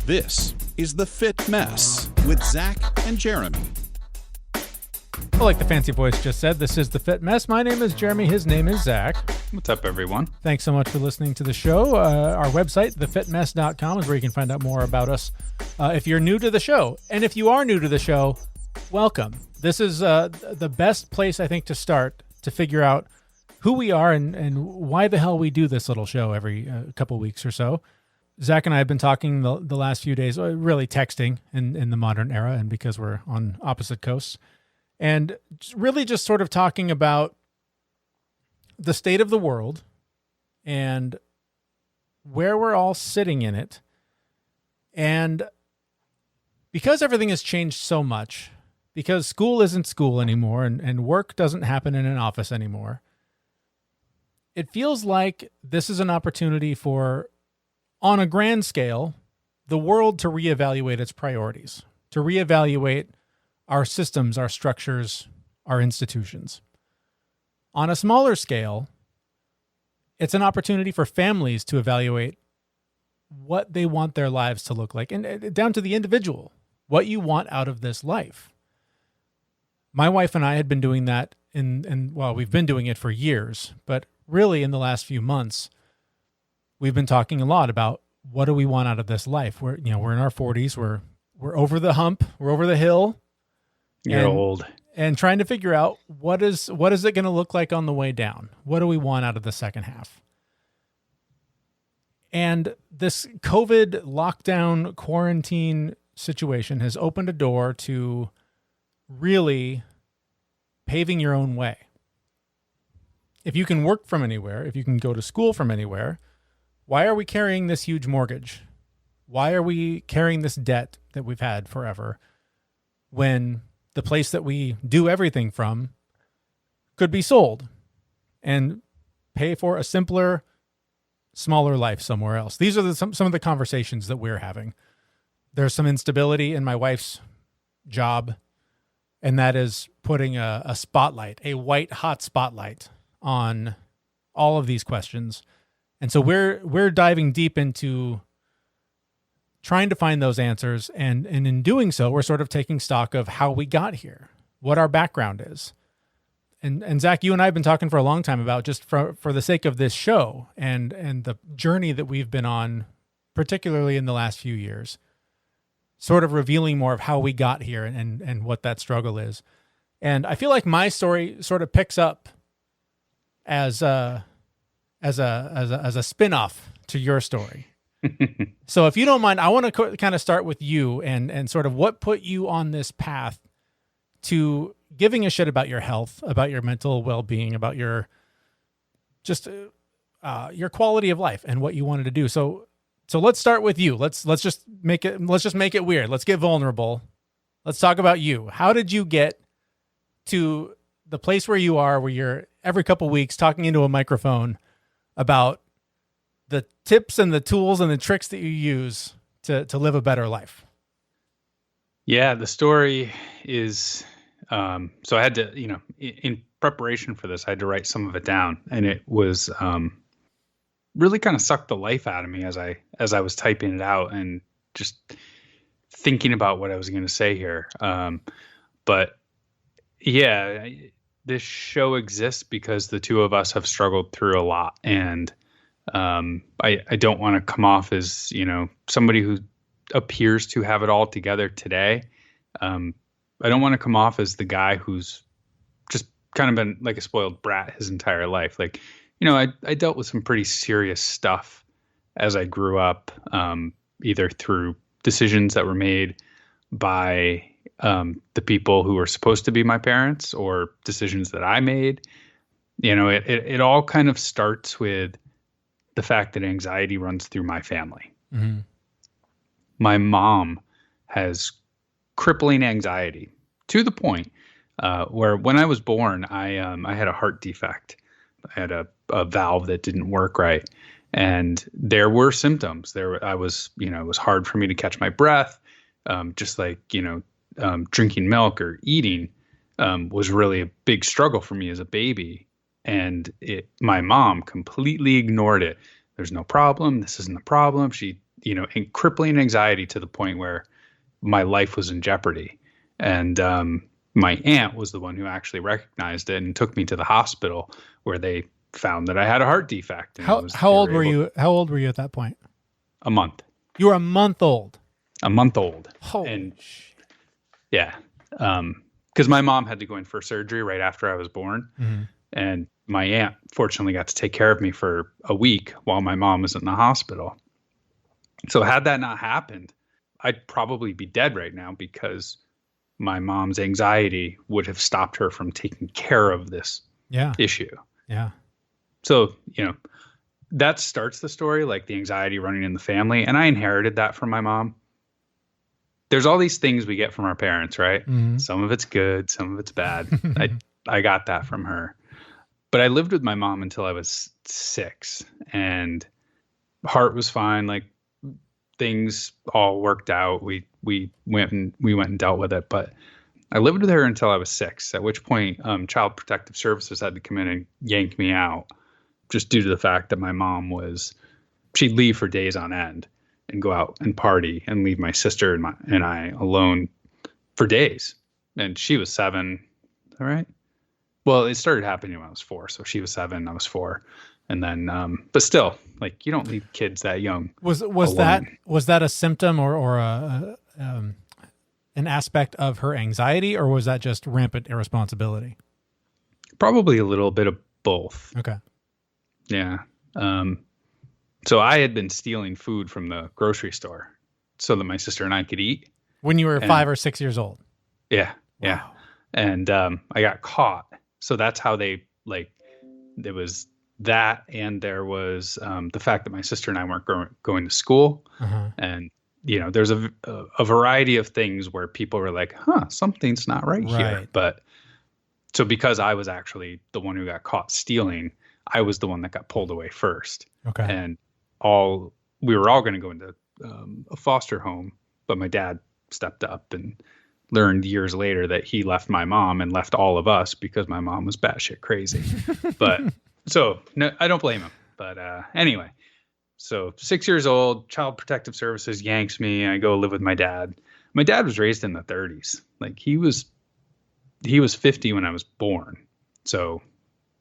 This is The Fit Mess with Zach and Jeremy. Well, like the fancy voice just said, this is The Fit Mess. My name is Jeremy. His name is Zach. What's up, everyone? Thanks so much for listening to the show. Our website, thefitmess.com, is where you can find out more about us if you're new to the show. And if you are new to the show, welcome. This is the best place, I think, to start to figure out who we are and why the hell we do this little show every couple weeks or so. Zach and I have been talking the last few days, really texting in the modern era, and because we're on opposite coasts, and really just sort of talking about the state of the world and where we're all sitting in it. And because everything has changed so much, because school isn't school anymore and work doesn't happen in an office anymore, it feels like this is an opportunity for, on a grand scale, the world to reevaluate its priorities, to reevaluate our systems, our structures, our institutions. On a smaller scale, it's an opportunity for families to evaluate what they want their lives to look like, and down to the individual, what you want out of this life. My wife and I had been doing that we've been doing it for years, but really in the last few months, we've been talking a lot about what do we want out of this life. We're in our 40s. We're over the hump. We're over the hill. You're old. And trying to figure out what is it going to look like on the way down? What do we want out of the second half? And this COVID lockdown quarantine situation has opened a door to really paving your own way. If you can work from anywhere, if you can go to school from anywhere, why are we carrying this huge mortgage? Why are we carrying this debt that we've had forever when the place that we do everything from could be sold and pay for a simpler, smaller life somewhere else? These are some of the conversations that we're having. There's some instability in my wife's job, and that is putting a spotlight, a white hot spotlight on all of these questions. And so we're diving deep into trying to find those answers, and in doing so, we're sort of taking stock of how we got here, what our background is. And Zach, you and I have been talking for a long time about, just for the sake of this show and the journey that we've been on, particularly in the last few years, sort of revealing more of how we got here and what that struggle is. And I feel like my story sort of picks up as a spin-off to your story. So if you don't mind, I want to kind of start with you and sort of what put you on this path to giving a shit about your health, about your mental well-being, about your quality of life and what you wanted to do. So let's start with you. Let's just make it weird. Let's get vulnerable. Let's talk about you. How did you get to the place where you are, where you're every couple weeks talking into a microphone about the tips and the tools and the tricks that you use to live a better life? Yeah, the story is, so I had to, in preparation for this, I had to write some of it down, and it was really kind of sucked the life out of me as I was typing it out and just thinking about what I was going to say here. But yeah, this show exists because the two of us have struggled through a lot, and I don't want to come off as, somebody who appears to have it all together today. I don't want to come off as the guy who's just kind of been like a spoiled brat his entire life. Like, I dealt with some pretty serious stuff as I grew up, either through decisions that were made by the people who were supposed to be my parents, or decisions that I made. It all kind of starts with the fact that anxiety runs through my family. Mm-hmm. My mom has crippling anxiety to the point where when I was born, I had a heart defect. I had a valve that didn't work right. And there were symptoms. It was hard for me to catch my breath. Just like, drinking milk or eating was really a big struggle for me as a baby. And my mom completely ignored it. There's no problem. This isn't a problem. She, and crippling anxiety to the point where my life was in jeopardy. And my aunt was the one who actually recognized it and took me to the hospital, where they found that I had a heart defect. And How old were you? How old were you at that point? A month. You were a month old. A month old. Holy yeah. Because my mom had to go in for surgery right after I was born. Mm-hmm. And my aunt fortunately got to take care of me for a week while my mom was in the hospital. So had that not happened, I'd probably be dead right now, because my mom's anxiety would have stopped her from taking care of this issue. Yeah. So, that starts the story, like the anxiety running in the family. And I inherited that from my mom. There's all these things we get from our parents, right? Mm-hmm. Some of it's good, some of it's bad. I got that from her. But I lived with my mom until I was 6, and heart was fine. Like, things all worked out. We went and dealt with it. But I lived with her until I was 6, at which point Child Protective Services had to come in and yank me out, just due to the fact that my mom she'd leave for days on end and go out and party and leave my sister and I alone for days. And she was 7. All right. Well, it started happening when I was 4. So she was 7, I was 4. And then, but still, like, you don't leave kids that young. Was that a symptom or an aspect of her anxiety, or was that just rampant irresponsibility? Probably a little bit of both. Okay. Yeah. So I had been stealing food from the grocery store so that my sister and I could eat. When you were 5 or 6 years old? Yeah. Wow. Yeah. And I got caught. So that's how there was that. And there was the fact that my sister and I weren't going to school. Uh-huh. And, there's a variety of things where people were like, something's not right here. But so because I was actually the one who got caught stealing, I was the one that got pulled away first. Okay. And we were all going to go into a foster home, but my dad stepped up and learned years later that he left my mom and left all of us because my mom was batshit crazy. But so no, I don't blame him. But anyway, so 6 years old, Child Protective Services yanks me. I go live with my dad. My dad was raised in the 30s. Like, he was 50 when I was born. So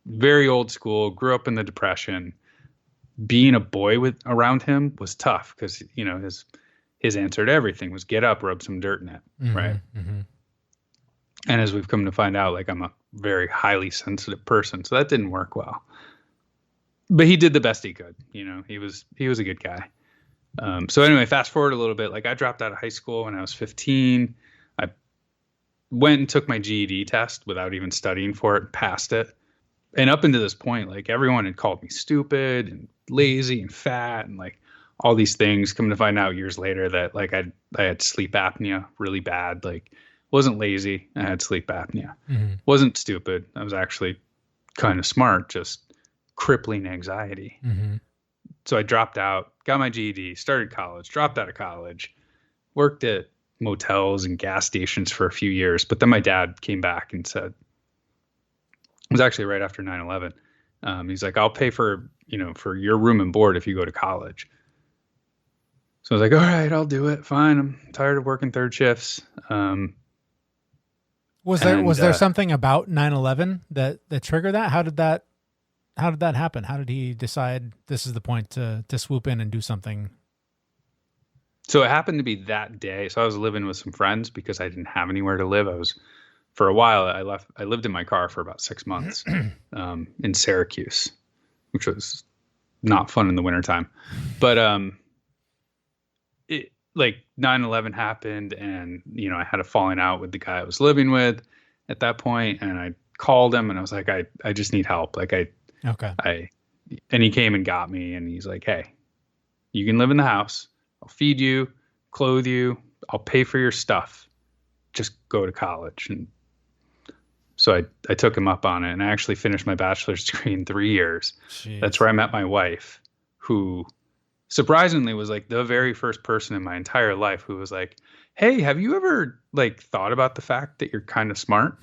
very old school, grew up in the Depression. Being a boy around him was tough because, his answer to everything was get up, rub some dirt in it. Mm-hmm, right. Mm-hmm. And as we've come to find out, like, I'm a very highly sensitive person. So that didn't work well. But he did the best he could. He was a good guy. So anyway, fast forward a little bit. Like, I dropped out of high school when I was 15. I went and took my GED test without even studying for it, passed it. And up until this point, like, everyone had called me stupid and lazy and fat and like all these things. Come to find out years later that, like, I had sleep apnea really bad. Like, wasn't lazy. I had sleep apnea. Mm-hmm. Wasn't stupid. I was actually kind of smart, just crippling anxiety. Mm-hmm. So I dropped out, got my GED, started college, dropped out of college, worked at motels and gas stations for a few years. But then my dad came back and said, it was actually right after 9/11. He's like, I'll pay for your room and board if you go to college. So I was like, all right, I'll do it. Fine. I'm tired of working third shifts. Was there something about 9/11 that triggered that? How did that happen? How did he decide this is the point to swoop in and do something? So it happened to be that day. So I was living with some friends because I didn't have anywhere to live. For a while, I lived in my car for about 6 months in Syracuse, which was not fun in the wintertime. But 9/11 happened, and I had a falling out with the guy I was living with at that point, and I called him and I was like, I just need help. And he came and got me, and he's like, hey, you can live in the house. I'll feed you, clothe you. I'll pay for your stuff. Just go to college. And so I took him up on it, and I actually finished my bachelor's degree in 3 years. Jeez. That's where I met my wife, who surprisingly was like the very first person in my entire life who was like, hey, have you ever thought about the fact that you're kind of smart?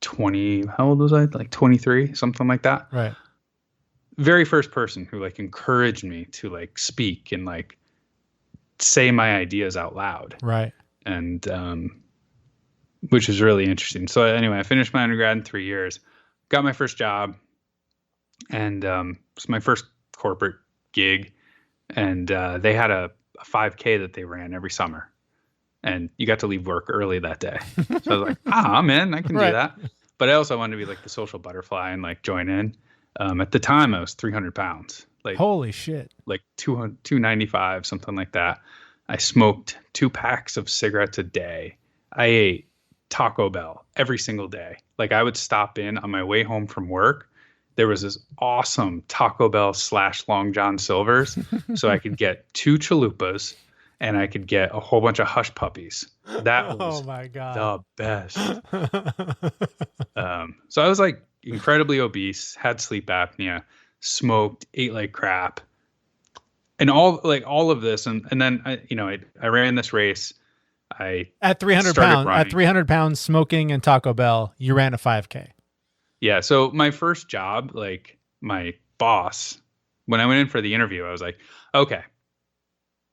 20, how old was I? 23, something like that. Right. very first person who like encouraged me to like speak and like say my ideas out loud. Right. And which is really interesting. So anyway, I finished my undergrad in 3 years, got my first job, and it's my first corporate gig. And they had a 5K that they ran every summer, and you got to leave work early that day. So I was like, I'm in, I can do that. But I also wanted to be like the social butterfly and like join in. At the time, I was 300 pounds. Like, holy shit. Like 295, something like that. I smoked 2 packs of cigarettes a day. I ate Taco Bell every single day. Like I would stop in on my way home from work. There was this awesome Taco Bell / Long John Silver's. So I could get 2 chalupas and I could get a whole bunch of hush puppies. That was my God. the best. So I was like incredibly obese, had sleep apnea, smoked, ate like crap, and all of this. And then I ran this race. At 300 pounds, running. at 300 pounds, smoking and Taco Bell, you ran a 5K. Yeah. So my first job, like my boss, when I went in for the interview, I was like, okay,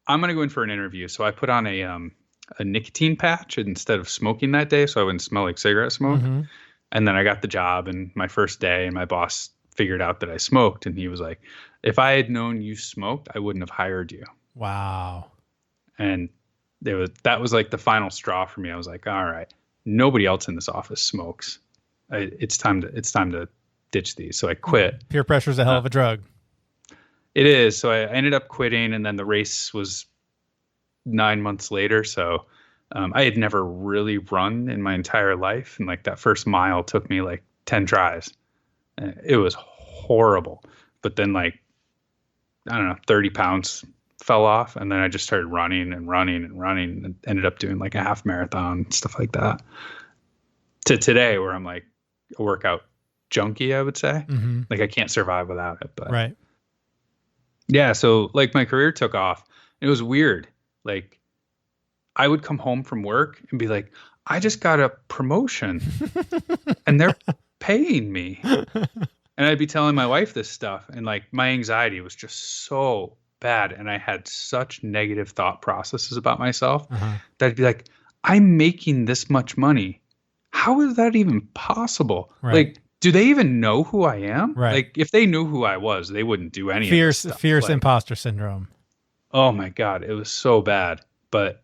I'm going to go in for an interview. So I put on a nicotine patch instead of smoking that day, so I wouldn't smell like cigarette smoke. Mm-hmm. And then I got the job, and my first day, and my boss figured out that I smoked, and he was like, if I had known you smoked, I wouldn't have hired you. Wow. And that was like the final straw for me. I was like, all right, nobody else in this office smokes. It's time to ditch these. So I quit. Peer pressure is a hell of a drug. It is. So I ended up quitting, and then the race was 9 months later. So I had never really run in my entire life. And like that first mile took me like 10 tries. It was horrible. But then like, I don't know, 30 pounds fell off. And then I just started running and ended up doing like a half marathon, stuff like that. To today where I'm like a workout junkie, I would say. Mm-hmm. Like I can't survive without it. But right. Yeah. So like my career took off. It was weird. Like I would come home from work and be like, I just got a promotion and they're paying me. And I'd be telling my wife this stuff, and like my anxiety was just so bad. And I had such negative thought processes about myself that I'd be like, I'm making this much money. How is that even possible? Right. Like, do they even know who I am? Right. Like if they knew who I was, they wouldn't do any of this stuff. Fierce like, imposter syndrome. Oh my God. It was so bad. But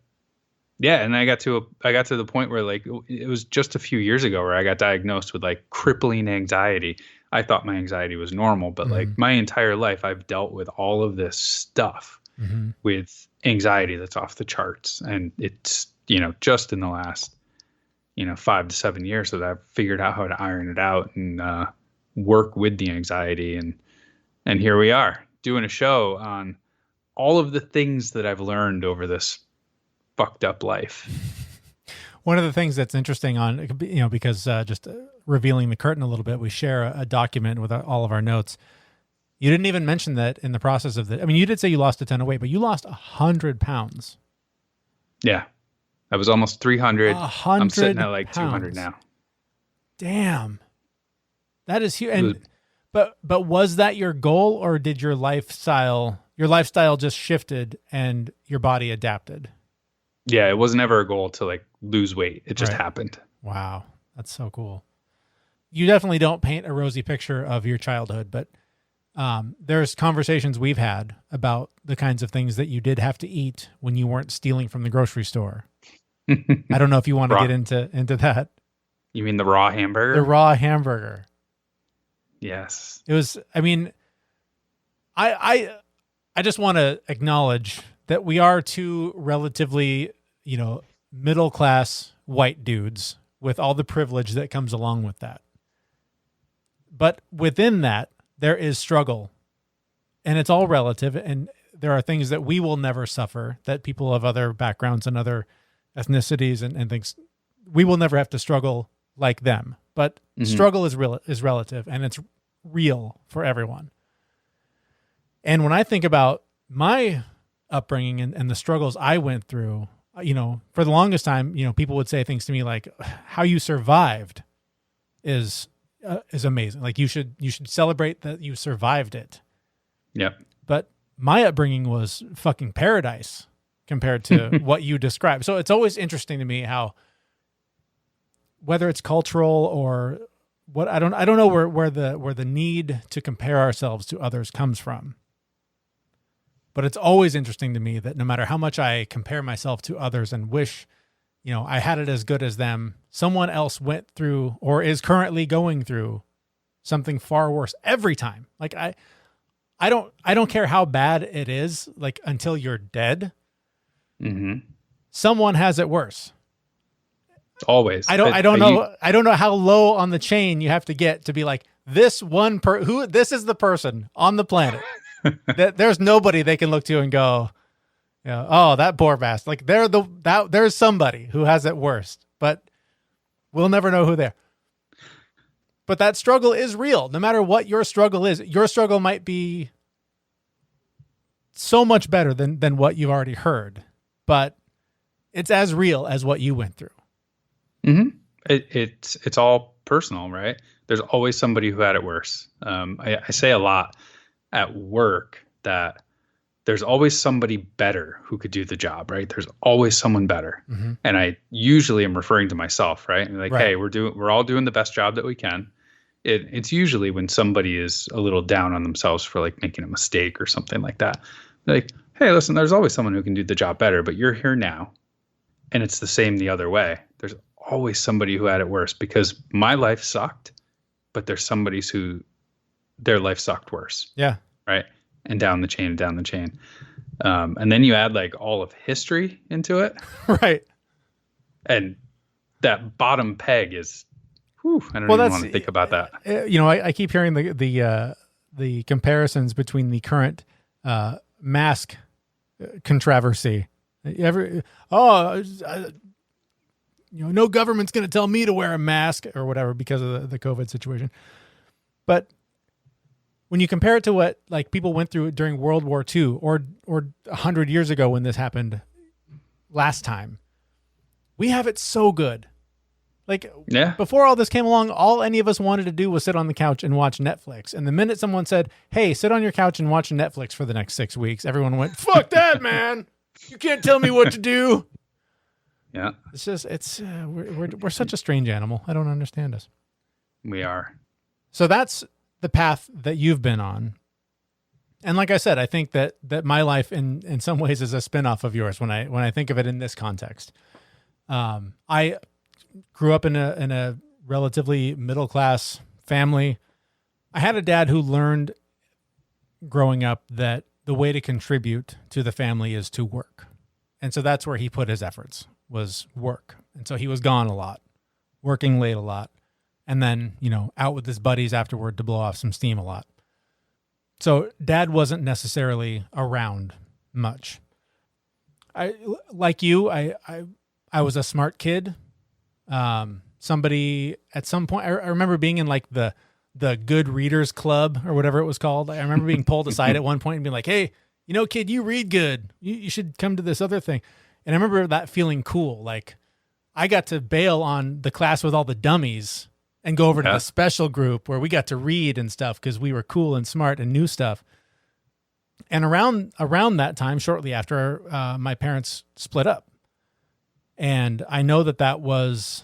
yeah. And I got to the point where like, it was just a few years ago where I got diagnosed with like crippling anxiety. I thought my anxiety was normal, but like my entire life, I've dealt with all of this stuff with anxiety that's off the charts. And it's, just in the last, 5 to 7 years that I've figured out how to iron it out and work with the anxiety. And here we are doing a show on all of the things that I've learned over this fucked up life. One of the things that's interesting because just revealing the curtain a little bit, we share a document with all of our notes. You didn't even mention that in the process of you did say you lost a ton of weight, but you lost 100 pounds. Yeah. I was almost 300. 100 I'm sitting at like pounds. 200 now. Damn. That is huge. But was that your goal, or did your lifestyle just shifted and your body adapted? Yeah, it was never a goal to like lose weight. It just happened. Wow. That's so cool. You definitely don't paint a rosy picture of your childhood, but there's conversations we've had about the kinds of things that you did have to eat when you weren't stealing from the grocery store. I don't know if you want to get into that. You mean the raw hamburger? The raw hamburger. Yes. It was, I just want to acknowledge that we are two relatively, middle-class white dudes with all the privilege that comes along with that. But within that, there is struggle, and it's all relative. And there are things that we will never suffer that people of other backgrounds and other ethnicities and things, we will never have to struggle like them. But struggle is relative, and it's real for everyone. And when I think about my upbringing and the struggles I went through, for the longest time, people would say things to me like, how you survived is is amazing. Like you should celebrate that you survived it. Yep. But my upbringing was fucking paradise compared to what you described. So it's always interesting to me how, whether it's cultural or what, I don't know where the need to compare ourselves to others comes from. But it's always interesting to me that no matter how much I compare myself to others and wish, I had it as good as them, someone else went through or is currently going through something far worse every time. Like I don't care how bad it is, like until you're dead. Mm-hmm. Someone has it worse. Always. I don't know how low on the chain you have to get to be like this one this is the person on the planet that there's nobody they can look to and go, oh, that poor bastard. Like there's somebody who has it worst, but we'll never know who they're. But that struggle is real. No matter what your struggle is, your struggle might be so much better than what you've already heard, but it's as real as what you went through. Mm-hmm. It's all personal, right? There's always somebody who had it worse. I say a lot at work that there's always somebody better who could do the job, right? There's always someone better. Mm-hmm. And I usually am referring to myself, right? And like, hey, we're all doing the best job that we can. It's usually when somebody is a little down on themselves for like making a mistake or something like that. Like, hey, listen, there's always someone who can do the job better, but you're here now. And it's the same the other way. There's always somebody who had it worse because my life sucked, but there's somebody's who their life sucked worse. Yeah. Right. And down the chain. And then you add like all of history into it. Right. And that bottom peg is, I don't even want to think about that. I keep hearing the comparisons between the current mask controversy. No government's going to tell me to wear a mask or whatever because of the COVID situation. But when you compare it to what like people went through during World War II or 100 years ago when this happened last time, we have it so good. Like before all this came along, all any of us wanted to do was sit on the couch and watch Netflix. And the minute someone said, hey, sit on your couch and watch Netflix for the next 6 weeks, everyone went, fuck that, man. You can't tell me what to do. Yeah. It's just, we're such a strange animal. I don't understand us. We are. So that's the path that you've been on. And like I said, I think that my life in some ways is a spinoff of yours when I think of it in this context. I grew up in a relatively middle-class family. I had a dad who learned growing up that the way to contribute to the family is to work. And so that's where he put his efforts, was work. And so he was gone a lot, working late a lot, and then, out with his buddies afterward to blow off some steam a lot. So dad wasn't necessarily around much. Like you, I was a smart kid. Somebody at some point, I remember being in like the Good Readers Club or whatever it was called. I remember being pulled aside at one point and being like, hey, kid, you read good. You should come to this other thing. And I remember that feeling cool. Like I got to bail on the class with all the dummies and go over to the special group where we got to read and stuff because we were cool and smart and knew stuff. And around that time, shortly after, my parents split up. And I know that's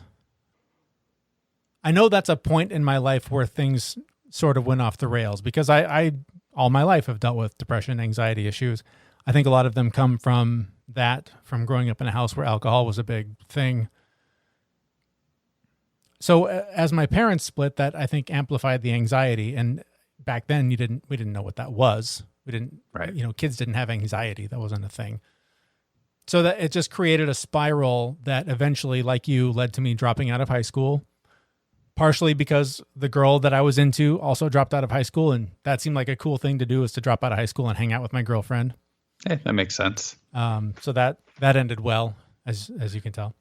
a point in my life where things sort of went off the rails because I all my life have dealt with depression, anxiety issues. I think a lot of them come from growing up in a house where alcohol was a big thing. So as my parents split, that I think amplified the anxiety. And back then we didn't know what that was. We didn't, kids didn't have anxiety. That wasn't a thing. So that it just created a spiral that eventually, like you, led to me dropping out of high school, partially because the girl that I was into also dropped out of high school. And that seemed like a cool thing to do, is to drop out of high school and hang out with my girlfriend. Hey, that makes sense. So that ended well, as you can tell.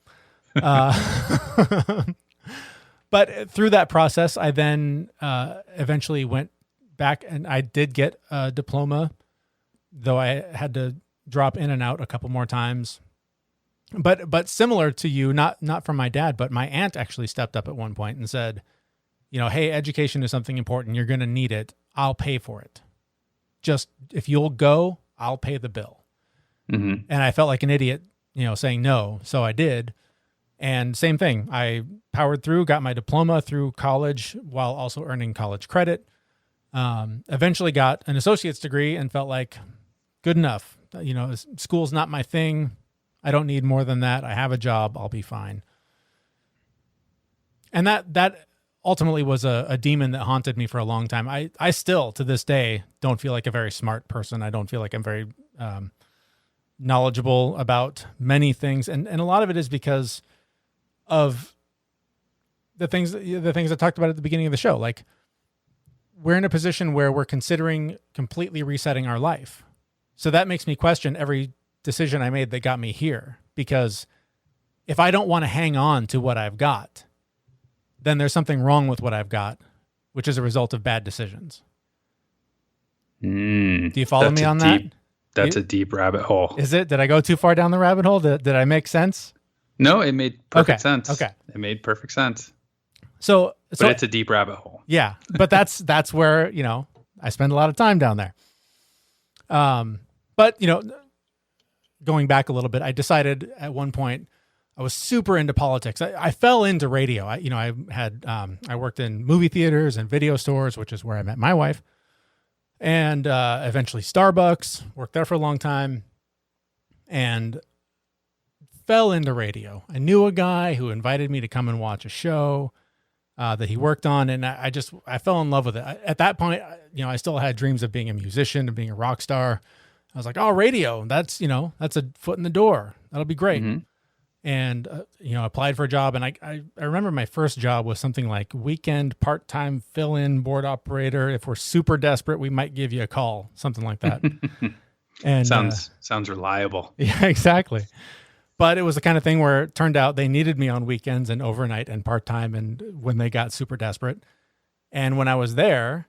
But through that process, I then eventually went back and I did get a diploma, though I had to drop in and out a couple more times. But similar to you, not from my dad, but my aunt actually stepped up at one point and said, hey, education is something important. You're going to need it. I'll pay for it. Just if you'll go, I'll pay the bill. Mm-hmm. And I felt like an idiot, saying no. So I did. And same thing. I powered through, got my diploma through college while also earning college credit. Eventually got an associate's degree and felt like good enough. School's not my thing. I don't need more than that. I have a job. I'll be fine. And that ultimately was a demon that haunted me for a long time. I still, to this day, don't feel like a very smart person. I don't feel like I'm very knowledgeable about many things. And a lot of it is because of the things I talked about at the beginning of the show. Like, we're in a position where we're considering completely resetting our life. So that makes me question every decision I made that got me here. Because if I don't want to hang on to what I've got, then there's something wrong with what I've got, which is a result of bad decisions. Do you follow me on that? That's a deep rabbit hole. Is it? Did I go too far down the rabbit hole? Did I make sense? No, it made perfect sense. Okay. It made perfect sense. So it's a deep rabbit hole. Yeah. But that's where, I spend a lot of time down there. But going back a little bit, I decided at one point I was super into politics. I fell into radio. I worked in movie theaters and video stores, which is where I met my wife, and eventually Starbucks. Worked there for a long time, and fell into radio. I knew a guy who invited me to come and watch a show that he worked on, and I fell in love with it. At that point, I still had dreams of being a musician, of being a rock star. I was like, oh, radio, that's a foot in the door. That'll be great. Mm-hmm. And, applied for a job. And I remember my first job was something like weekend part-time fill-in board operator. If we're super desperate, we might give you a call, something like that. And sounds reliable. Yeah, exactly. But it was the kind of thing where it turned out they needed me on weekends and overnight and part-time and when they got super desperate. And when I was there,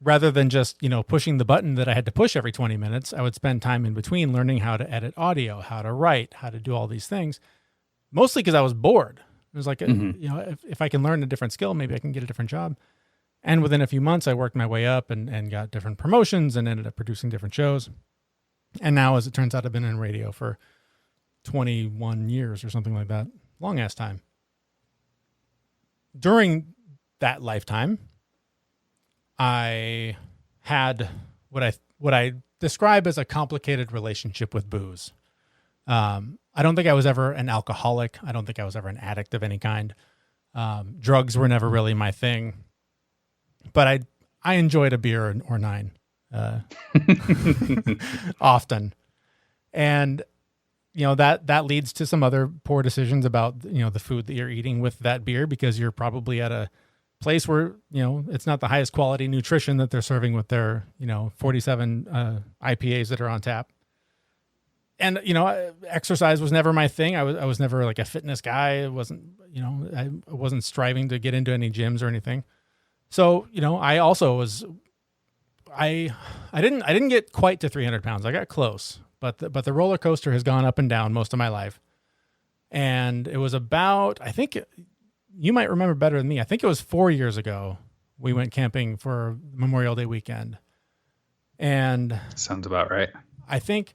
rather than just, pushing the button that I had to push every 20 minutes, I would spend time in between learning how to edit audio, how to write, how to do all these things. Mostly because I was bored. It was like, if I can learn a different skill, maybe I can get a different job. And within a few months, I worked my way up and got different promotions and ended up producing different shows. And now, as it turns out, I've been in radio for 21 years or something like that. Long ass time. During that lifetime, I had what I describe as a complicated relationship with booze. I don't think I was ever an alcoholic. I don't think I was ever an addict of any kind. Drugs were never really my thing, but I enjoyed a beer or nine often. And, that leads to some other poor decisions about, the food that you're eating with that beer, because you're probably at a place where, it's not the highest quality nutrition that they're serving with their, 47 IPAs that are on tap. And, exercise was never my thing. I was never like a fitness guy. It wasn't, I wasn't striving to get into any gyms or anything. So, I also was, I didn't get quite to 300 pounds. I got close, but the roller coaster has gone up and down most of my life. And it was about, I think you might remember better than me. I think it was 4 years ago. We went camping for Memorial Day weekend. And sounds about right. I think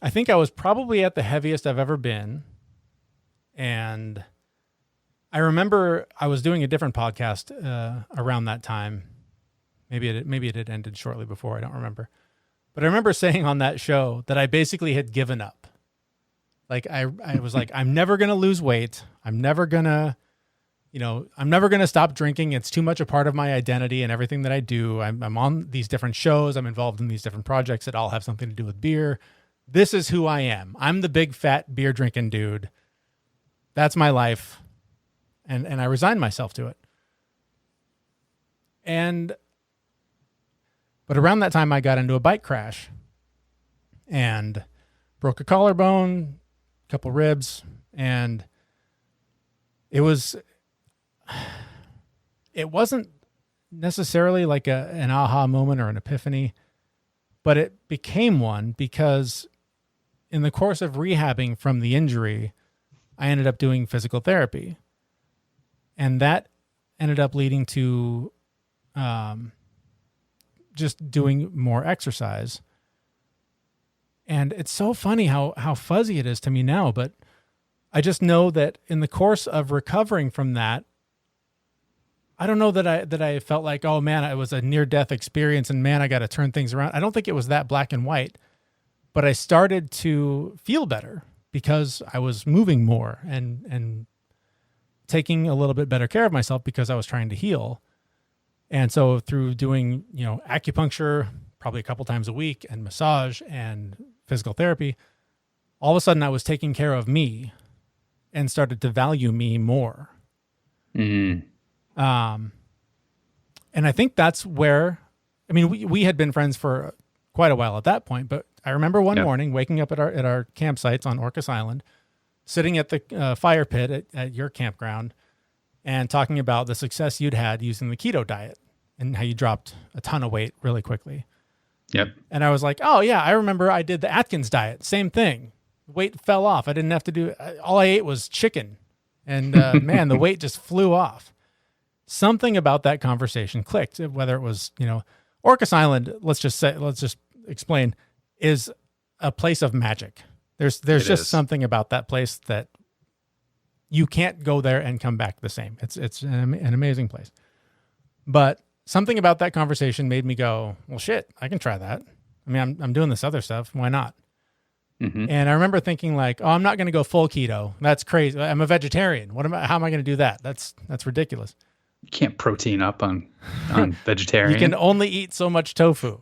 I was probably at the heaviest I've ever been. And I remember I was doing a different podcast around that time. Maybe it had ended shortly before. I don't remember. But I remember saying on that show that I basically had given up. Like I was like, I'm never going to lose weight. I'm never going to stop drinking. It's too much a part of my identity and everything that I do. I'm on these different shows. I'm involved in these different projects that all have something to do with beer. This is who I am. I'm the big fat beer drinking dude. That's my life. And I resigned myself to it. But around that time I got into a bike crash and broke a collarbone, a couple ribs, and it wasn't necessarily like an aha moment or an epiphany, but it became one because in the course of rehabbing from the injury, I ended up doing physical therapy. And that ended up leading to just doing more exercise. And it's so funny how fuzzy it is to me now, but I just know that in the course of recovering from that, I don't know that I felt like, oh man, it was a near-death experience and man, I got to turn things around. I don't think it was that black and white, but I started to feel better because I was moving more and taking a little bit better care of myself because I was trying to heal. And so through doing, acupuncture probably a couple times a week and massage and physical therapy, all of a sudden I was taking care of me and started to value me more. Mm. And I think that's where, we had been friends for quite a while at that point, but I remember one morning waking up at our campsites on Orcas Island, sitting at the fire pit at your campground and talking about the success you'd had using the keto diet and how you dropped a ton of weight really quickly. Yep. And I was like, oh yeah, I remember I did the Atkins diet. Same thing. Weight fell off. I didn't have to do, all I ate was chicken. And man, the weight just flew off. Something about that conversation clicked, whether it was, Orcas Island, let's just explain, is a place of magic. There's just something about that place that you can't go there and come back the same. It's an amazing place. But something about that conversation made me go, well, shit, I can try that. I'm doing this other stuff. Why not? Mm-hmm. And I remember thinking like, oh, I'm not going to go full keto. That's crazy. I'm a vegetarian. How am I going to do that? That's ridiculous. You can't protein up on vegetarian. You can only eat so much tofu.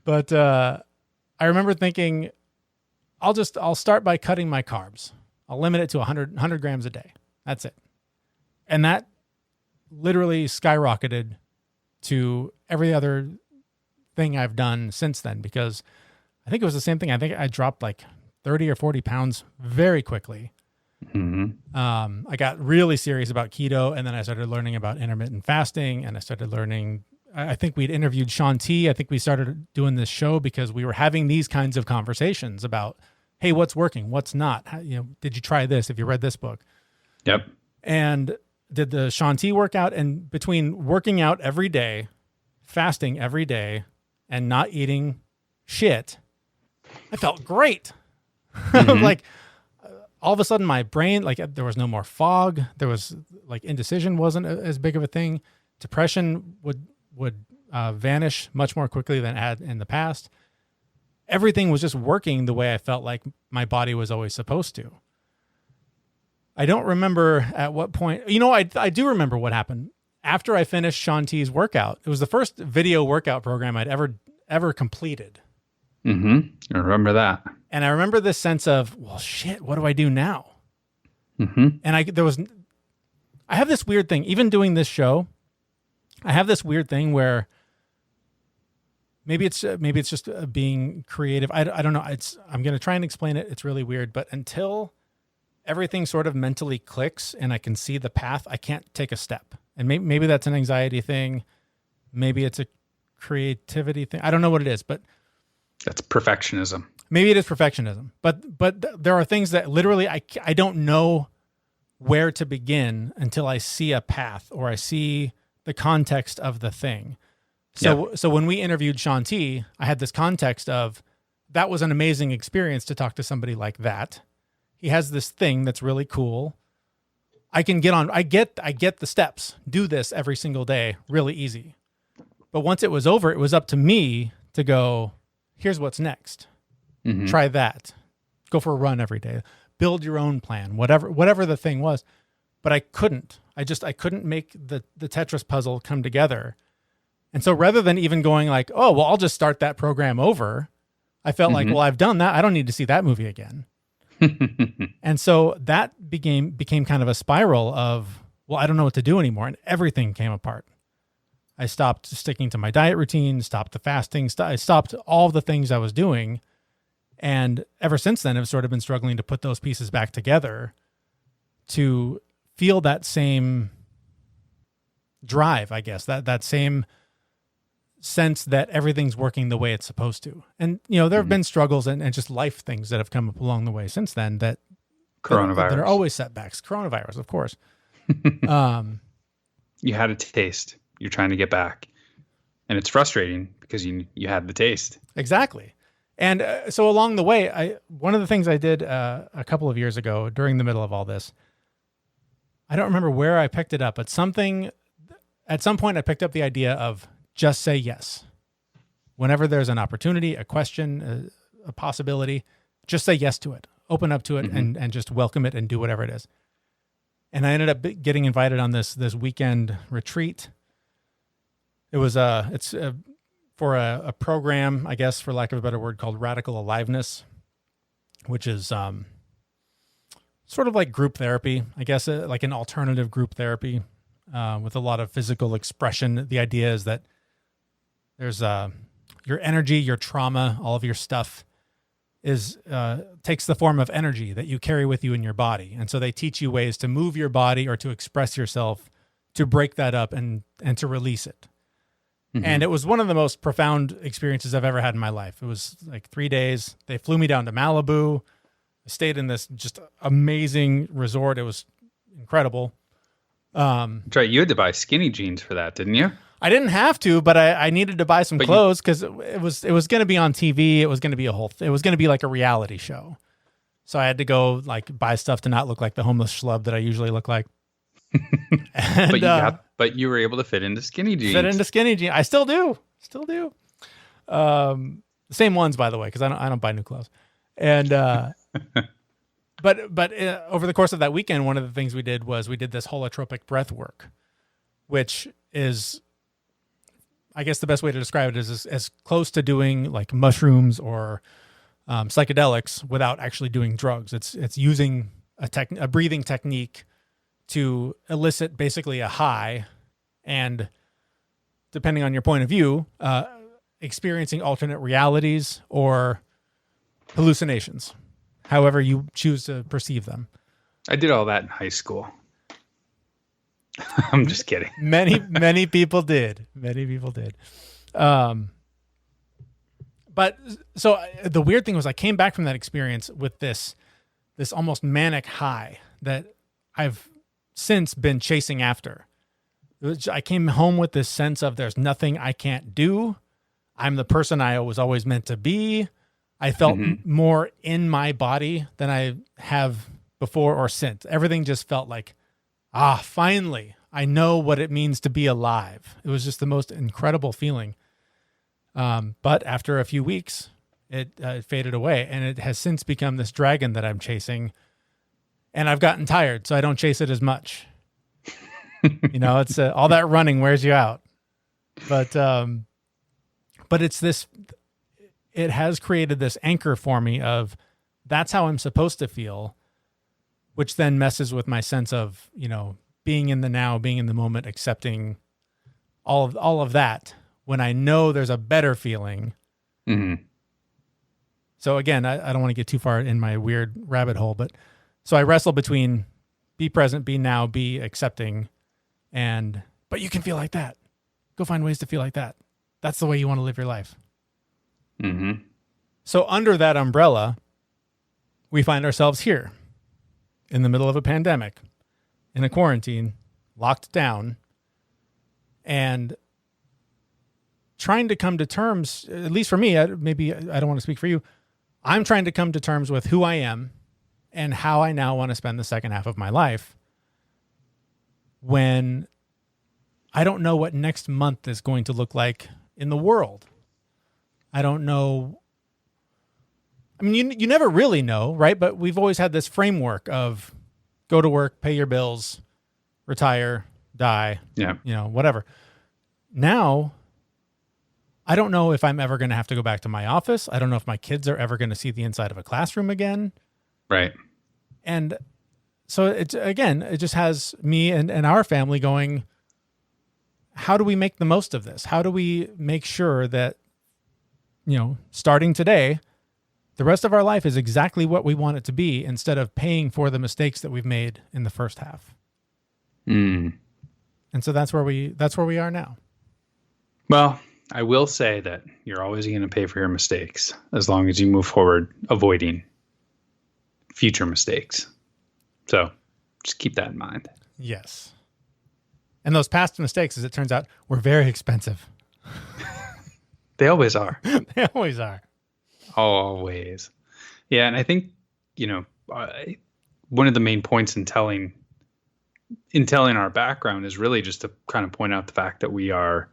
But I remember thinking, I'll start by cutting my carbs. I'll limit it to 100 grams a day. That's it. And that literally skyrocketed to every other thing I've done since then, because I think it was the same thing. I think I dropped like 30 or 40 pounds very quickly. Mm-hmm. I got really serious about keto, and then I started learning about intermittent fasting, and I started learning. I think we'd interviewed Shaun T. I think we started doing this show because we were having these kinds of conversations about, hey, what's working, what's not? How, did you try this? Have you read this book? Yep. And did the Shaun T workout, and between working out every day, fasting every day, and not eating shit, I felt great. Mm-hmm. Like all of a sudden my brain, like there was no more fog. There was like indecision wasn't as big of a thing. Depression would vanish much more quickly than it had in the past. Everything was just working the way I felt like my body was always supposed to. I don't remember at what point, I do remember what happened after I finished Shaun T's workout. It was the first video workout program I'd ever completed. Mm-hmm. I remember that. And I remember this sense of, well, shit, what do I do now? Mm-hmm. And I have this weird thing, even doing this show, I have this weird thing where maybe it's just being creative. I don't know. I'm going to try and explain it. It's really weird, but until everything sort of mentally clicks and I can see the path, I can't take a step. And maybe that's an anxiety thing. Maybe it's a creativity thing. I don't know what it is, but that's perfectionism. Maybe it is perfectionism, but there are things that literally I don't know where to begin until I see a path or I see the context of the thing. So when we interviewed Shaun T, I had this context of that was an amazing experience to talk to somebody like that. He has this thing that's really cool. I can get on. I get the steps. Do this every single day, really easy. But once it was over, it was up to me to go, here's what's next. Mm-hmm. Try that. Go for a run every day. Build your own plan, whatever the thing was. But I couldn't. I couldn't make the Tetris puzzle come together. And so rather than even going like, oh, well, I'll just start that program over, I felt like, well, I've done that. I don't need to see that movie again. And so that became kind of a spiral of, well, I don't know what to do anymore. And everything came apart. I stopped sticking to my diet routine, stopped the fasting, I stopped all the things I was doing. And ever since then, I've sort of been struggling to put those pieces back together to feel that same drive, I guess, that same sense that everything's working the way it's supposed to. And, there have been struggles and just life things that have come up along the way since then that coronavirus that are always setbacks. Coronavirus, of course. you had a taste. You're trying to get back. And it's frustrating because you had the taste. Exactly. And so along the way, one of the things I did a couple of years ago during the middle of all this, I don't remember where I picked it up, but at some point I picked up the idea of just say yes. Whenever there's an opportunity, a question, a possibility, just say yes to it. Open up to it and just welcome it and do whatever it is. And I ended up getting invited on this weekend retreat. It was for a program, I guess, for lack of a better word, called Radical Aliveness, which is sort of like group therapy, I guess, like an alternative group therapy with a lot of physical expression. The idea is that there's your energy, your trauma, all of your stuff takes the form of energy that you carry with you in your body. And so they teach you ways to move your body or to express yourself, to break that up and to release it. And it was one of the most profound experiences I've ever had in my life. It was like 3 days. They flew me down to Malibu. I stayed in this just amazing resort. It was incredible. That's right. You had to buy skinny jeans for that, didn't you? I didn't have to, but I needed to buy some clothes because it was going to be on TV. It was going to be it was going to be like a reality show. So I had to go like buy stuff to not look like the homeless schlub that I usually look like. And, but you were able to fit into skinny jeans. I still do. The same ones, by the way, because I don't buy new clothes. And but over the course of that weekend, one of the things we did was we did this holotropic breath work, which is, I guess the best way to describe it is as close to doing like mushrooms or psychedelics without actually doing drugs. It's using a breathing technique to elicit basically a high, and depending on your point of view, experiencing alternate realities or hallucinations, however you choose to perceive them. I did all that in high school. I'm just kidding. Many people did. But so the weird thing was I came back from that experience with this almost manic high that I've since been chasing after. I came home with this sense of there's nothing I can't do. I'm the person I was always meant to be. I felt more in my body than I have before or since. Everything just felt like, finally, I know what it means to be alive. It was just the most incredible feeling. But after a few weeks, it faded away, and it has since become this dragon that I'm chasing. And I've gotten tired, so I don't chase it as much. It's all that running wears you out. But it's this. It has created this anchor for me of that's how I'm supposed to feel, which then messes with my sense of being in the now, being in the moment, accepting all of that when I know there's a better feeling. Mm-hmm. So again, I don't want to get too far in my weird rabbit hole, but so I wrestle between be present, be now, be accepting, but you can feel like that. Go find ways to feel like that. That's the way you want to live your life. Mm-hmm. So under that umbrella, we find ourselves here in the middle of a pandemic, in a quarantine, locked down, and trying to come to terms, at least for me, maybe I don't want to speak for you, I'm trying to come to terms with who I am and how I now want to spend the second half of my life when I don't know what next month is going to look like in the world. I don't know. I mean, you never really know, right? But we've always had this framework of go to work, pay your bills, retire, die, whatever. Now, I don't know if I'm ever going to have to go back to my office. I don't know if my kids are ever going to see the inside of a classroom again. Right. And so it just has me and our family going, how do we make the most of this? How do we make sure that, starting today, the rest of our life is exactly what we want it to be instead of paying for the mistakes that we've made in the first half. Mm. And so that's where we are now. Well, I will say that you're always going to pay for your mistakes as long as you move forward, avoiding future mistakes. So just keep that in mind. Yes. And those past mistakes, as it turns out, were very expensive. They always are. They always are. Always. Yeah. And I think, one of the main points in telling our background is really just to kind of point out the fact that we are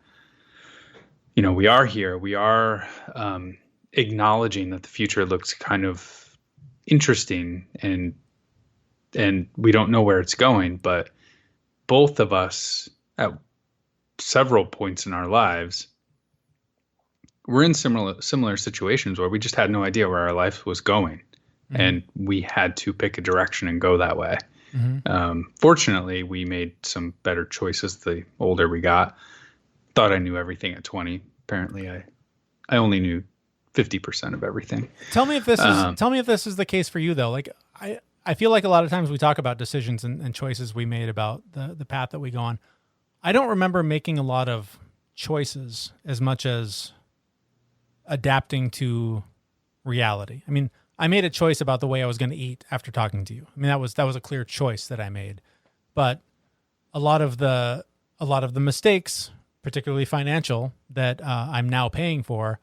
here. We are acknowledging that the future looks kind of interesting and we don't know where it's going, but both of us at several points in our lives, we're in similar situations where we just had no idea where our life was going, and we had to pick a direction and go that way. Fortunately, we made some better choices the older we got. Thought I knew everything at 20. Apparently, I only knew 50% of everything. Tell me if this is the case for you, though. Like I feel like a lot of times we talk about decisions and choices we made about the path that we go on. I don't remember making a lot of choices as much as adapting to reality. I mean, I made a choice about the way I was going to eat after talking to you. I mean, that was a clear choice that I made. But a lot of the mistakes, particularly financial, that I'm now paying for,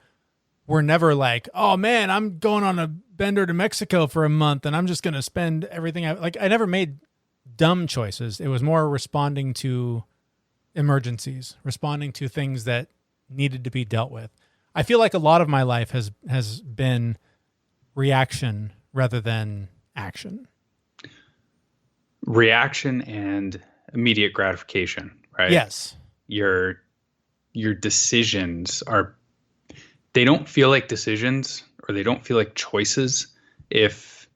were never like, oh man, I'm going on a bender to Mexico for a month and I'm just going to spend everything. I never made dumb choices. It was more responding to emergencies, responding to things that needed to be dealt with. I feel like a lot of my life has been reaction rather than action. Reaction and immediate gratification, right? Yes. Your decisions they don't feel like decisions, or they don't feel like choices if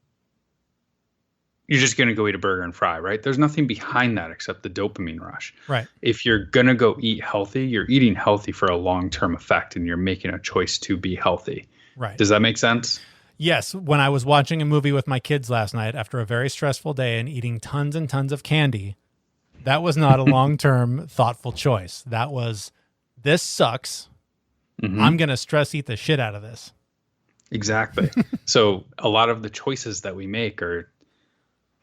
you're just going to go eat a burger and fry, right? There's nothing behind that except the dopamine rush. Right. If you're going to go eat healthy, you're eating healthy for a long-term effect, and you're making a choice to be healthy. Right. Does that make sense? Yes. When I was watching a movie with my kids last night after a very stressful day and eating tons and tons of candy, that was not a long-term thoughtful choice. That was, this sucks. I'm going to stress eat the shit out of this. Exactly. So a lot of the choices that we make or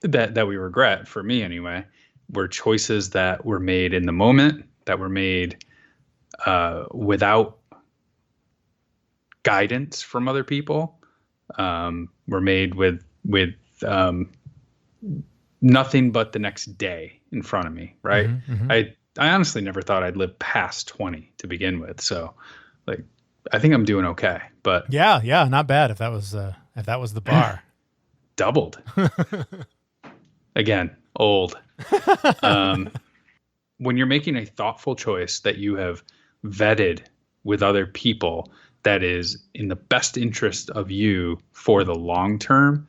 that we regret, for me anyway, were choices that were made in the moment, that were made without guidance from other people, were made with nothing but the next day in front of me, right? I honestly never thought I'd live past 20 to begin with. So like, I think I'm doing okay, but yeah, not bad if that was the bar. Doubled. Again, old. When you're making a thoughtful choice that you have vetted with other people that is in the best interest of you for the long term,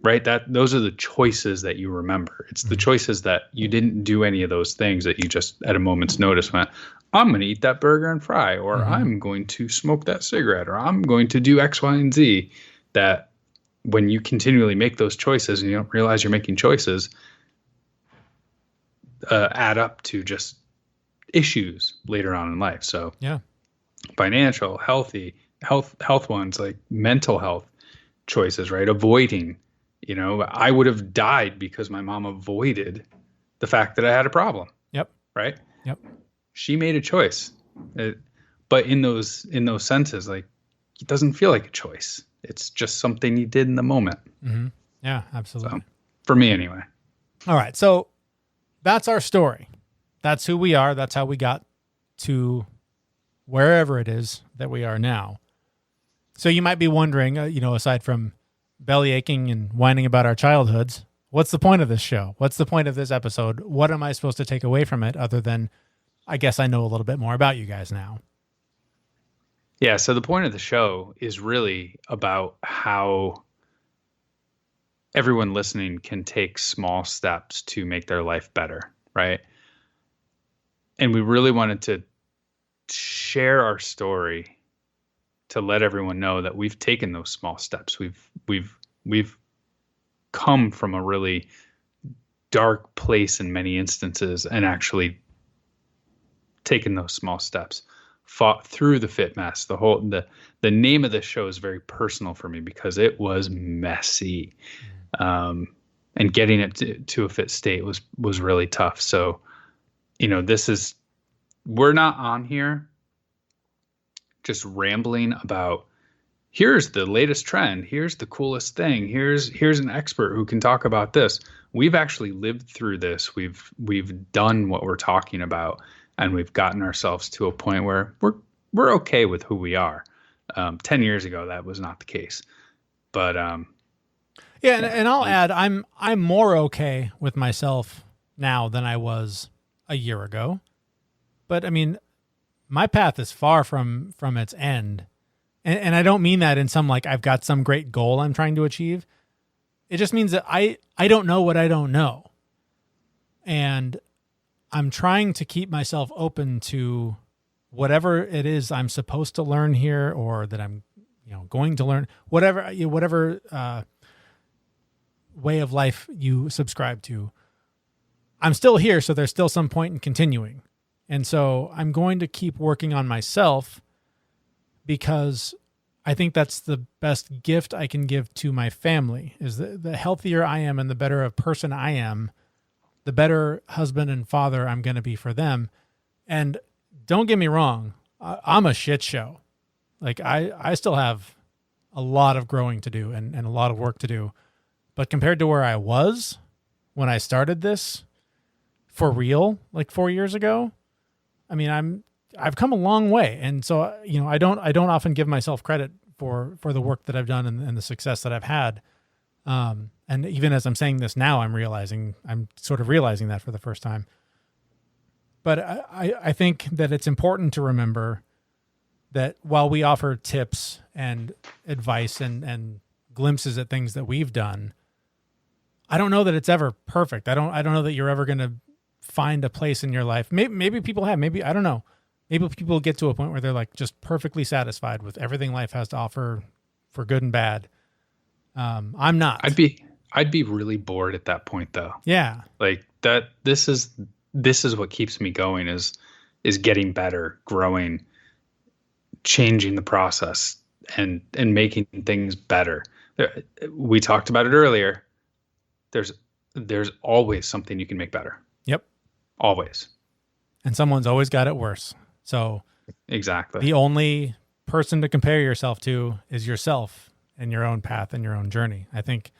right? Those are the choices that you remember. It's the choices that you didn't do any of those things that you just at a moment's notice went, I'm going to eat that burger and fry, or I'm going to smoke that cigarette, or I'm going to do X, Y, and Z. That when you continually make those choices and you don't realize you're making choices, add up to just issues later on in life. So yeah, financial, health ones, like mental health choices, right? Avoiding, I would have died because my mom avoided the fact that I had a problem. Yep. Right. Yep. She made a choice, but in those senses, like, it doesn't feel like a choice. It's just something you did in the moment. Yeah, absolutely. So, for me anyway. All right. So that's our story. That's who we are. That's how we got to wherever it is that we are now. So you might be wondering, aside from belly aching and whining about our childhoods, what's the point of this show? What's the point of this episode? What am I supposed to take away from it other than, I guess I know a little bit more about you guys now? Yeah. So the point of the show is really about how everyone listening can take small steps to make their life better. Right. And we really wanted to share our story to let everyone know that we've taken those small steps. We've come from a really dark place in many instances and actually taken those small steps, fought through the fit mess. The name of this show is very personal for me because it was messy. And getting it to a fit state was really tough. So we're not on here just rambling about here's the latest trend, here's the coolest thing, here's an expert who can talk about this. We've actually lived through this. We've done what we're talking about, and we've gotten ourselves to a point where we're okay with who we are. 10 years ago, that was not the case. But and I'll add, I'm more okay with myself now than I was a year ago. But I mean, my path is far from its end. And I don't mean that in some like I've got some great goal I'm trying to achieve. It just means that I don't know what I don't know. And I'm trying to keep myself open to whatever it is I'm supposed to learn here, or that I'm going to learn, whatever way of life you subscribe to. I'm still here, so there's still some point in continuing. And so I'm going to keep working on myself, because I think that's the best gift I can give to my family, is the healthier I am and the better a person I am, the better husband and father I'm going to be for them. And don't get me wrong, I'm a shit show. Like I still have a lot of growing to do and a lot of work to do. But compared to where I was when I started this for real, like 4 years ago, I mean, I've come a long way. And so, I don't often give myself credit for the work that I've done and the success that I've had. And even as I'm saying this now, I'm sort of realizing that for the first time. But I think that it's important to remember that while we offer tips and advice and glimpses at things that we've done, I don't know that it's ever perfect. I don't know that you're ever going to find a place in your life. Maybe people have, I don't know. Maybe people get to a point where they're like just perfectly satisfied with everything life has to offer for good and bad. I'm not. I'd be really bored at that point though. Yeah. Like that, this is what keeps me going is getting better, growing, changing the process and making things better. We talked about it earlier. There's always something you can make better. Yep. Always. And someone's always got it worse. So exactly. The only person to compare yourself to is yourself and your own path and your own journey. I think,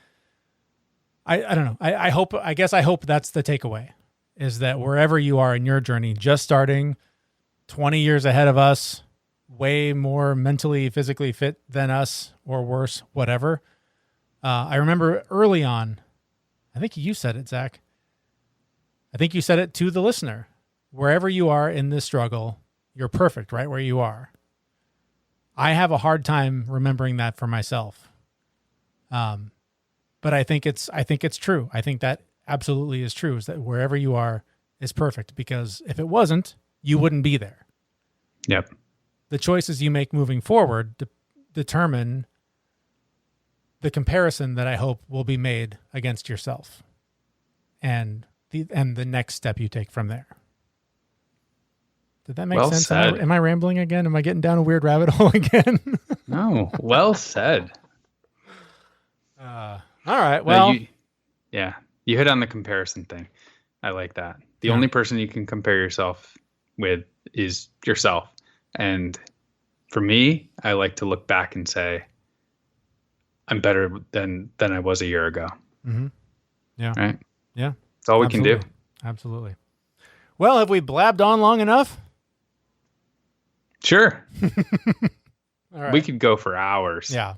I don't know. I guess I hope that's the takeaway, is that wherever you are in your journey, just starting 20 years ahead of us, way more mentally, physically fit than us, or worse, whatever. I remember early on, I think you said it, Zach. I think you said it to the listener. Wherever you are in this struggle, you're perfect right where you are. I have a hard time remembering that for myself. But I think it's true. I think that absolutely is true, is that wherever you are is perfect, because if it wasn't, you wouldn't be there. Yep. The choices you make moving forward determine the comparison that I hope will be made against yourself, and the next step you take from there. Did that make well sense? Said. Am I rambling again? Am I getting down a weird rabbit hole again? No. Well said. All right. Well, you hit on the comparison thing. I like that. The only person you can compare yourself with is yourself. And for me, I like to look back and say, I'm better than I was a year ago. Mm-hmm. Yeah. Right? Yeah. That's all we can do. Absolutely. Well, have we blabbed on long enough? Sure. All right. We could go for hours. Yeah.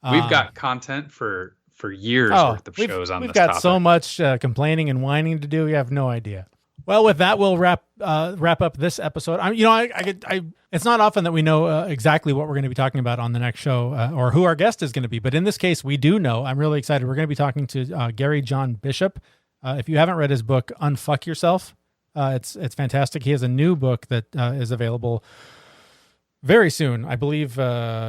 We've got content for years worth of shows on this topic. We've got so much complaining and whining to do. You have no idea. Well, with that, we'll wrap up this episode. It's not often that we know exactly what we're going to be talking about on the next show or who our guest is going to be. But in this case, we do know. I'm really excited. We're going to be talking to Gary John Bishop. If you haven't read his book, Unfuck Yourself, it's fantastic. He has a new book that is available very soon, I believe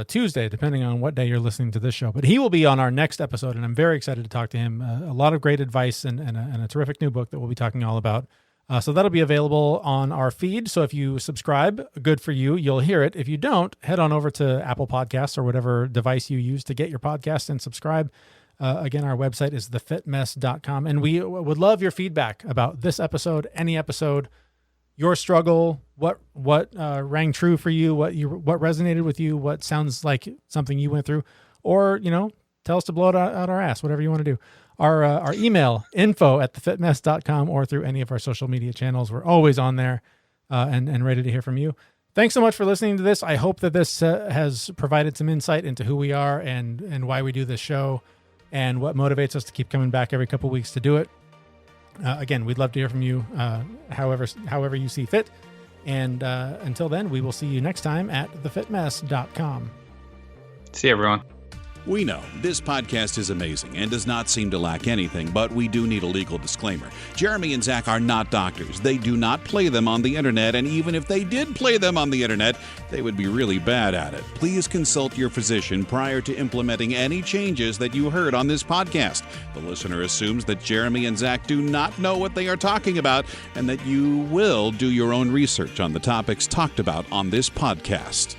Tuesday, depending on what day you're listening to this show. But he will be on our next episode, and I'm very excited to talk to him. A lot of great advice and a terrific new book that we'll be talking all about. So that'll be available on our feed. So if you subscribe, good for you. You'll hear it. If you don't, head on over to Apple Podcasts or whatever device you use to get your podcast and subscribe. Again, our website is thefitmess.com, and we would love your feedback about this episode, any episode, your struggle, what rang true for you, what resonated with you, what sounds like something you went through, or, tell us to blow it out our ass, whatever you want to do. Our email, info@thefitmess.com, or through any of our social media channels. We're always on there and ready to hear from you. Thanks so much for listening to this. I hope that this has provided some insight into who we are and why we do this show and what motivates us to keep coming back every couple weeks to do it. Again, we'd love to hear from you however you see fit. And until then, we will see you next time at thefitmess.com. See you, everyone. We know this podcast is amazing and does not seem to lack anything, but we do need a legal disclaimer. Jeremy and Zach are not doctors. They do not play them on the internet, and even if they did play them on the internet, they would be really bad at it. Please consult your physician prior to implementing any changes that you heard on this podcast. The listener assumes that Jeremy and Zach do not know what they are talking about and that you will do your own research on the topics talked about on this podcast.